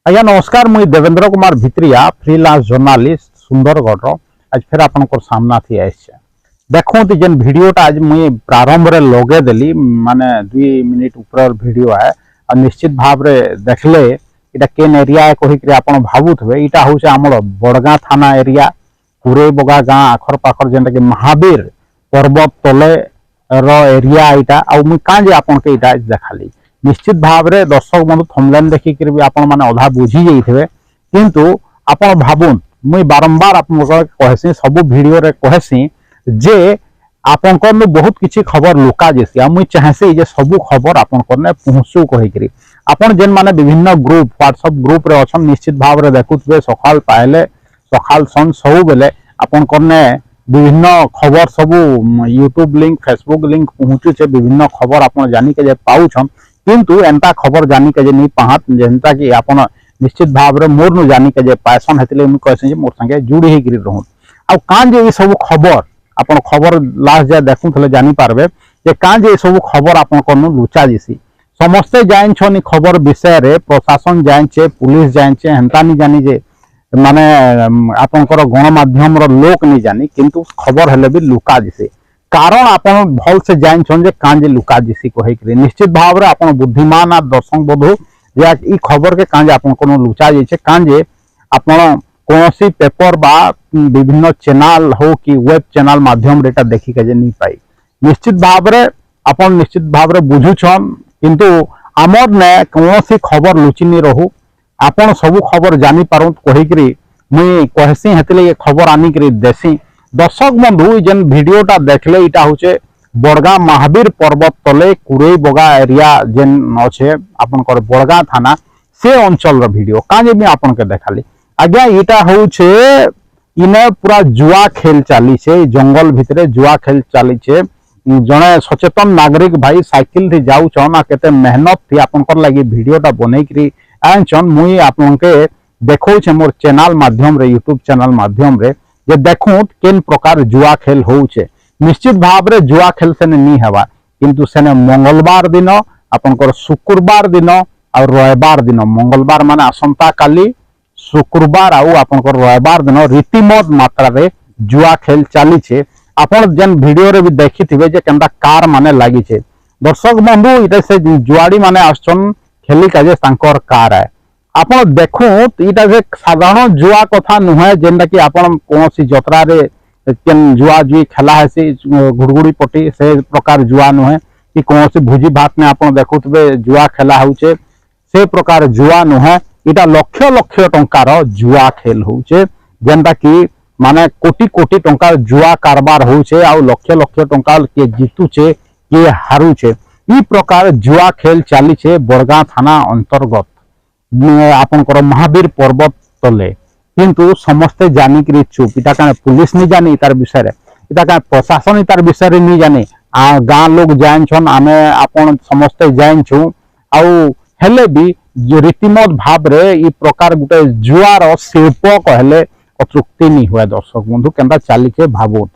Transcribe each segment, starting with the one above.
आज्ञा नमस्कार, मुई देवेंद्र कुमार भित्रिया फ्रीलांस जर्नालिस्ट सुंदरगढ़ आज फिर आपन सामना थी आइछे। देखो जेन वीडियोटा आज मुई प्रारंभ रे लगे देली माने 2 मिनिट ऊपर वीडियो है और निश्चित भाव रे देखले इटा केन एरिया है कहि कि आपन भाबुथबे इटा होचे हमर बड़गां थाना एरिया कुरेई बगा गां आखर पाखर जेंटा कि महावीर पर्वत तले रो एरिया इटा आ मुई काजे आपन के इटा देखाली। निश्चित भाव रे दर्शक बंधु थंबनेल देखि कि आपण माने अधा बुझी जाइथिबे, किंतु आपण भाबुन मुई बारंबार आपन कहसी सब वीडियो रे कहसी जे आपन को बहुत किछि खबर लुका जेसी आ मुई चाहसी जे सब खबर आपन कोने पहुंचू कहि कि आपण जेन माने विभिन्न ग्रुप व्हाट्सएप ग्रुप रे अछन निश्चित भाव रे देखुथबे सकाल पाइले सकाल सन सब बेले आपन कोने विभिन्न खबर सब यूट्यूब लिंक फेसबुक लिंक पहुंचुचे विभिन्न खबर आपन जानि के जे पाउछन, किंतु एंता खबर जानी के जे नहीं पाहत जेंता कि आपन निश्चित भाव रे मोर नु जानी के जे पैसन हेतले मु कहसे जे मोर संगे जुड़ी हे गिरी रहू आ कां जे ई सब खबर आपन खबर लास्ट जे देखुथले जानी पारबे जे कां जे ई सब खबर आपन कोन लुचा जिसी समस्त जाइन छनी खबर विषय रे प्रशासन जाइछे पुलिस जाइछे हेंता नहीं जानी जे माने आपनकर गणमाध्यम रो लोक नहीं जानी, किंतु खबर हेले भी लुका जिसी कारण आपन भल से जान छन जे कांजे लुका जिसी कहि कि निश्चित भाव रे आपन बुद्धिमान आ दर्शक बंधु जे ई खबर के कांजे आपन कोनो लुचा जाइछे कांजे आपन कोनोसी पेपर बा विभिन्न चैनल हो कि वेब चैनल माध्यम रेटा देखि के जे नहीं पाई। निश्चित भाव रे आपन निश्चित भाव रे बुझु छन, किंतु हमर ने कोनोसी खबर लुचि नहीं रहू आपन सब खबर जानी पारु कहि कि मुई कहसी हेतले ये खबर आनी कि देसी। दर्शक बंधु जेन वीडियोटा देखले इटा होचे बड़गां महावीर पर्वत तले कुरेई बगा एरिया जेन अच्छे आपनकर बड़गां थाना से अंचल रो वीडियो काजे भी आपन के देखाली। आज्ञा इटा होचे इने पूरा जुआ खेल चली छे जंगल भितरे जुआ खेल चली छे। जने सचेतन नागरिक भाई साइकिल थी जाऊ छन आ केते मेहनत थी आपनकर लागि वीडियोटा बनै करी आछन मुई आपन के देखौ छे मोर चैनल माध्यम रे यूट्यूब चैनल माध्यम रे जे देखूत केन प्रकार जुआ खेल होउछे। निश्चित भाव रे जुआ खेल से नहीं हेबा, किंतु सेने मंगलवार दिन आपनकर शुक्रवार दिन और रविवार दिन मंगलवार माने आसंता काली शुक्रवार आउ आपनकर रविवार दिन रीतिमत मात्रा रे जुआ खेल चली छे। आपन जेन वीडियो रे भी देखिथिबे जे केनता कार माने लागि छे। दर्शक बंधु इते से जुआड़ी माने आछन खेली काजे तांकर कार है आपन देखो इटा जे साधारण जुआ कथा नुहे जेनटा कि आपन कोनोसी जत्रा रे केन जुआ जुई खेला है से घुड़गुड़ी पट्टी से प्रकार जुआ नुहे कि कोनोसी भोजी भात ने आपन देखुतबे जुआ खेला होउचे से प्रकार जुआ नुहे इटा लक्ष लक्ष टंकार जुआ खेल होउचे जेनटा कि माने कोटी कोटी टंकार जुआ कारबार होउचे आ लक्ष लक्ष टंकार के जीतुचे के हारुचे ई प्रकार जुआ खेल चली छे बड़गां थाना अंतर्गत आपनकर महावीर पर्वत तले, किंतु समस्ते जानी कि चुप इटा का पुलिस नहीं जानी तार विषय रे इटा का प्रशासन तार विषय रे नहीं जानी आ गाँ लोग जान छन आमे आपन समस्ते जान छु आउ हेले भी रीतिमत भाव रे ई प्रकार गुटे जुआर शिल्प कहले अतृप्ति नहीं हुए। दर्शक बंधु केनता चली छे भाबुत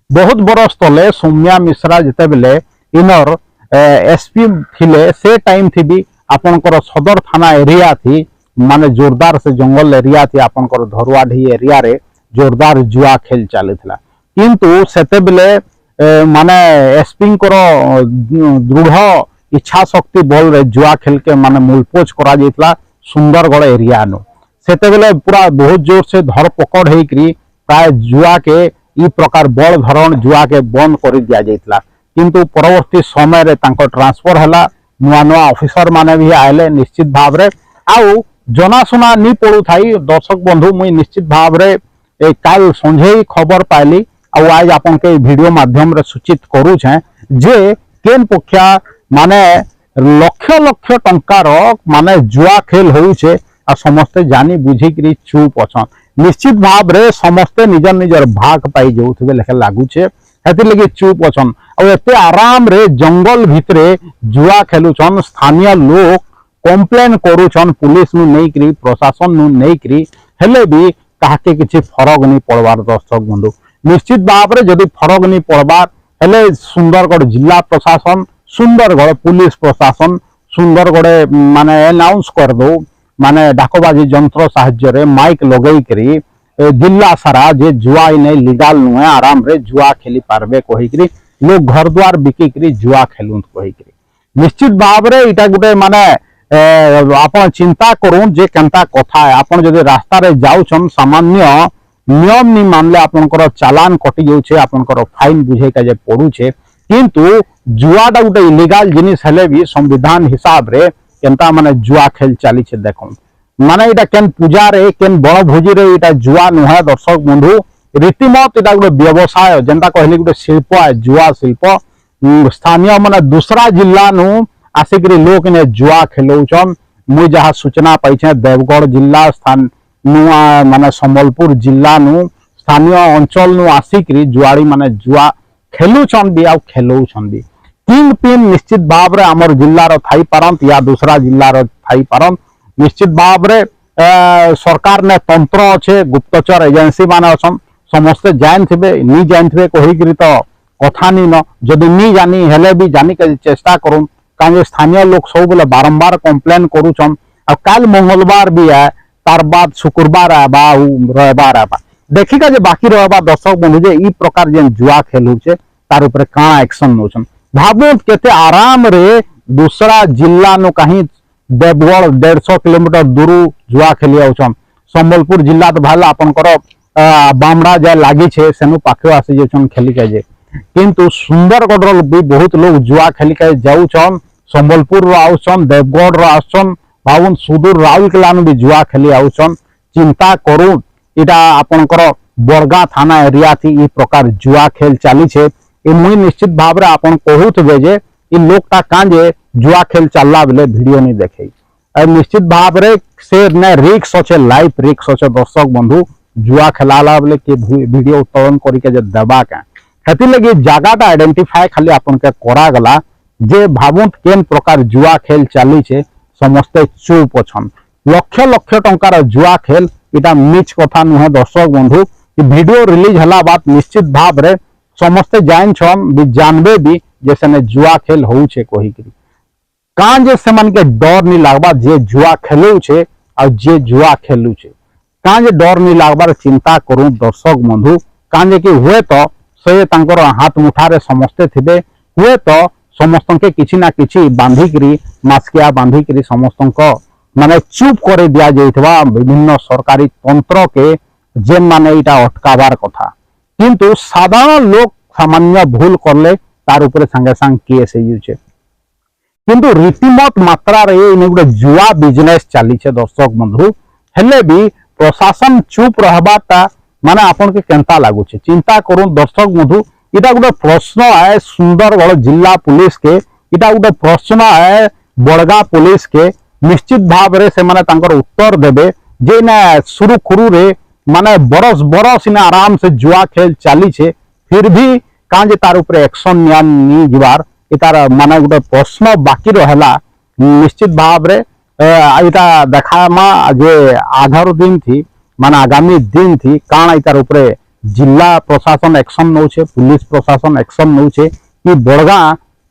बहुत बरस तले सौम्या मिश्रा जेते बेले इनर एसपी थिले से टाइम थी भी आपनकर सदर थाना एरिया थी माने जोरदार से जंगल एरिया थी आपनकर धरुआढ़ी एरिया रे जोरदार जुआ खेल चली था, किंतु सेते बेले माने एसपी को दृढ़ इच्छा शक्ति बल रे जुआ खेल के माने मूलपोच करा जाइतला सुंदरगढ़ एरिया नु सेते बेले पूरा बहुत जोर से धरपकड़ होकरी प्राय जुआ के ई प्रकार बड़ धरण जुआ के बंद कर दिया जाइतला किंतु परवर्ती समय रे तांको ट्रांसफर हला नुआ नुआ ऑफिसर माने भी आइले निश्चित भाव रे आउ जनाशुना नी पड़ू थाई दर्शक बंधु मुई निश्चित भाव रे काल संझे खबर पाइली आउ आज आपन के वीडियो माध्यम रे सूचित करू छे जे केन पक्षा माने लक्ष लक्ष टंकार माने जुआ खेल होउछे आ समस्ते जानी बुझी करी चुप अछन निश्चित भाव रे समस्ते निजर निजर भाग पाई जाउथबे लेखे लागुछे हेति लगे चुप अछन आ एते आराम रे जंगल भितरे जुआ खेलुछन स्थानीय लोग कंप्लेन करूछन पुलिस नु नै करी प्रशासन नु नै करी हेले भी काके किछि फरक नहीं पड़वार दर्शक बंधु निश्चित भाव रे जदि फरक नहीं पड़वार हेले सुंदरगढ़ जिला प्रशासन सुंदरगढ़ पुलिस प्रशासन सुंदरगढ़ माने अनाउंस कर दो माने डाकबाजी जंत्र साहाय्य रे माइक लगई करी जिला सारा जे जुआ नै लीगल नुहे आराम रे जुआ खेली पारबे कहि करी लोग घर द्वार बिकी करी जुआ खेलुन कहि करी निश्चित भाव रे इटा गुटे माने आपण चिंता करूं जे केनता कथा है आपण जदि रास्ता रे जाउछन सामान्य नियम नि मानले आपनकर चालान कटि जाउछे आपनकर फाइन बुझे का जे पड़ुछे किंतु जुआटा गोटे इलीगल जिनिस हेले भी संविधान हिसाब रे केनता माने जुआ खेल चली छे देखो माने इटा केन पूजा रे केन बड़ भोजी रे इटा जुआ नुहे दर्शक बंधु रीतिमत इटा गोटे व्यवसाय जेंता कहली गोटे शिल्प है जुआ शिल्प स्थानीय माने दूसरा जिला नु आसिकरी लोग ने जुआ खेलौछन मुई जहाँ सूचना पाइछे देवगढ़ जिला स्थान नुआ माने संबलपुर जिला नु स्थानीय अंचल नु आसिकरी जुआड़ी माने जुआ खेलुछन भी आ खेलौछन भी किंग पिन निश्चित भाव रे हमर जिल्ला रो थाई पारंत या दूसरा जिल्ला रो थाई पारंत निश्चित भाव रे सरकार ने तंत्र अच्छे गुप्तचर एजेंसी माने अछन समस्त जान थिबे नी जान थिबे कहि करी तो कथा नी न जदि नी जानी हेले भी जानी के चेष्टा करूं काजे स्थानीय लोग सब बोले बारंबार कंप्लेन करूछन आ काल मंगलवार भी है तार बाद शुक्रवार आबा रविवार आबा देखी का जे बाकी रहबा दर्शक बंधु जे ई प्रकार जे जुआ खेल होछे तार ऊपर काना एक्शन नोछन भाबो केते आराम रे दूसरा जिला नो कहीं देवगढ़ 150 किलोमीटर दूर जुआ खेली आउछन संबलपुर जिला तो भाला आपनकर बामड़ा जे लागी छे सेनु पाखे आसी जेछन खेली के जे किंतु सुंदरगढ़ भी बहुत लोग जुआ खेली के जाउछन संबलपुर आउछन देवगढ़ आउछन भावुन सुदूर राउरकेला भी जुआ खेली आउछन चिंता करू इटा आपनकर बरगा थाना एरिया थी ई प्रकार जुआ खेल चली छे ए मुई निश्चित भाव रे आपन कहूथबे जे ई लोकटा कांजे जुआ खेल चलला बेले वीडियो नहीं देखे निश्चित भाव रे से ने रिक्स अच्छे लाइफ रिक्स अच्छे दर्शक बंधु जुआ खेलाला बेले के वीडियो उत्तोलन करी के जे देबा के हेति लगी जगहटा आइडेंटिफाई खाली आपन के करा गला जे भावुन केन प्रकार जुआ खेल चली छे समस्ते चुप अछन लक्ष लक्ष टंकार जुआ खेल इटा मिच कथा नुहे दर्शक बंधु वीडियो रिलीज हला बात निश्चित भाव रे समस्ते जान छन भी जानबे भी जे सेने जुआ खेल होउछे कहि करी कां जे सेमन के डर नहीं लागबा जे जुआ खेलु छे और जे जुआ खेलु छे कां जे डर नहीं लागबार चिंता करू दर्शक बंधु कां जे कि हुए तो से तांकर हाथ मुठारे समस्ते थिबे हुए तो समस्त के किछि ना किछि बांधिकरी मास्किया बांधिकरी समस्त माने चुप कर दिया जाइथबा विभिन्न सरकारी तंत्र के जेन माने इटा अटकाबार कथा किंतु साधारण लोग सामान्य भूल करले तार ऊपर संगे संग केस होइछे किंतु रीतिमत मात्रा रे इन गुटे जुआ बिजनेस चली छे दर्शक बंधु हेले भी प्रशासन चुप रहबाटा माने आपन के केनता लागु छे चिंता करू दर्शक बंधु इटा गुटे प्रश्न है सुंदरगढ़ जिला पुलिस के इटा गुटे प्रश्न है बड़गा पुलिस के निश्चित भाव रे से माने तांकर उत्तर देबे जे ना सुरुखुरु रे माने बरस बरस इन आराम से जुआ खेल चली छे फिर भी कां जे तार ऊपर एक्शन नी जिबार इतार माने गोटे प्रश्न बाकी रहला निश्चित भाव रे इटा देखामा जे आधार दिन थी माने आगामी दिन थी काण इतार ऊपर जिला प्रशासन एक्शन नौछे पुलिस प्रशासन एक्शन नौछे कि बड़गा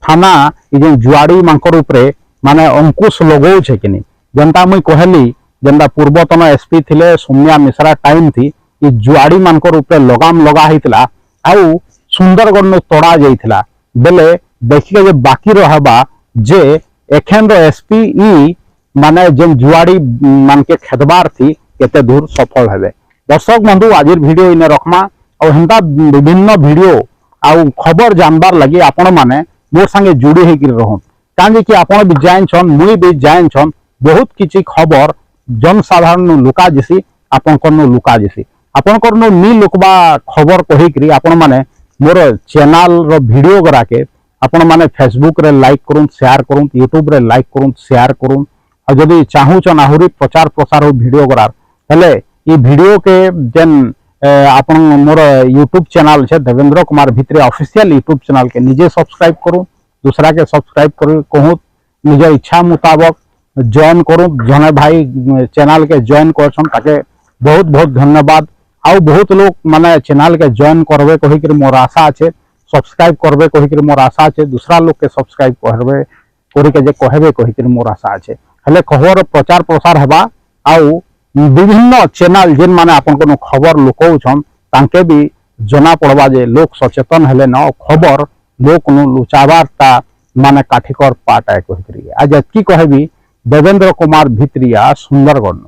थाना ये जुआड़ी मांकर ऊपर माने अंकुश लगौ छे कि नहीं जनता मुई कहली जनता पूर्वतन एसपी थिले सौम्या मिश्रा टाइम थी कि जुआड़ी मानकर ऊपर लगाम लगा हितला आउ सुंदरगढ़ नु तोड़ा जाइथिला बेले देखिए जे बाकी रहबा जे एखन रो एसपीई माने जेन जुआड़ी मान के खेदबार थी केते दूर सफल हेबे। दर्शक बंधु आज वीडियो इने रखमा और हेंता विभिन्न वीडियो आउ खबर जानबार लगी आपण माने मोर संगे जुड़ी हे गिर रहन कांजे कि आपण भी जान छन मुई भी जान छन बहुत किछि खबर जनसाधारण लुका जिसी आपण कोन लुका जिसी आपण कोन नी लुकबा खबर कहि करी आपण माने मोर चैनल रो वीडियो करा के आपण माने फेसबुक रे लाइक करूं शेयर करूं यूट्यूब रे लाइक करूं शेयर करूं और जदि चाहू छन आहुरी प्रचार प्रसार हो वीडियो करार हेले ई वीडियो के जेन आपण मोर यूट्यूब चैनल छे देवेंद्र कुमार भित्री ऑफिशियल यूट्यूब चैनल के निजे सब्सक्राइब करूं दूसरा के सब्सक्राइब करूं कहूँ निज इच्छा मुताबक जॉइन करूं जने भाई चैनल के जॉइन करछन ताके बहुत बहुत धन्यवाद आउ बहुत लोग माने चैनल के जॉइन करबे कहि कि मोर आशा আছে सब्सक्राइब करबे कहि कि मोर आशा আছে दूसरा लोग के सब्सक्राइब करबे करि के जे कहबे कहि कि मोर आशा আছে हेले खबर प्रचार प्रसार हेबा आउ विभिन्न चैनल जेन माने आपन कोनो खबर लुकाउछन तांके भी जना पड़वा जे लोक सचेतन हेले न खबर लोक नु लुचाबारता माने काठिकर पाट है कहि आज की कहबी देवेंद्र कुमार भित्रिया सुंदरगढ़।